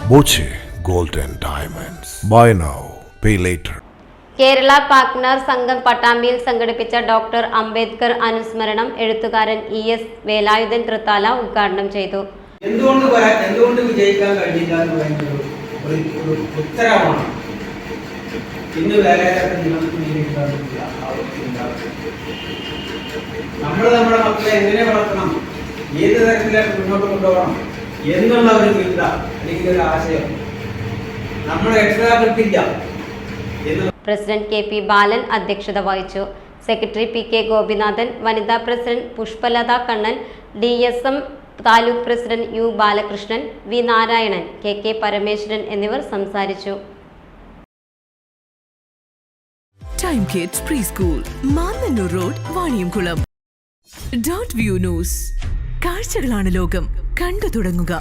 Boche Gold and Diamonds. Buy now, pay later. Kerala പാക്നർ സംഘം പട്ടാമ്പിയിൽ സംഘടിപ്പിച്ച doctor Ambedkar അനുസ്മരണം എഴുത്തുകാരൻ ES വേലായുധൻ തൃത്താല ഉദ്ഘാടനം ചെയ്തു. എന്തുകൊണ്ട് വിജയിക്കാൻ കഴിഞ്ഞില്ല എന്ന് പറയുന്നത് ഒരു ഉത്തരമാണ്. ഇന്ന് നമ്മുടെ മക്കളെ എങ്ങനെ വളർത്തണം, ഏത് തരത്തിലേക്ക് മുന്നോട്ട് കൊണ്ടുപോകണം എന്നുള്ള ഒരു ചിന്ത അല്ലെങ്കിൽ ഒരു ആശയം നമ്മുടെ രക്ഷിതാക്കൾക്കില്ല. പ്രസിഡന്റ് KP ബാലൻ അധ്യക്ഷത വഹിച്ചു. സെക്രട്ടറി PK ഗോപിനാഥൻ, വനിതാ president Pushpalatha Kannan, DSM taluk president U Balakrishnan, V Narayanan, KK Parameswaran എന്നിവർ സംസാരിച്ചു. Time kids pre school, Mannannur road, Vaniyamkulam. .view news, കാഴ്ചകളാണ് ലോകം, കണ്ടു തുടങ്ങുക.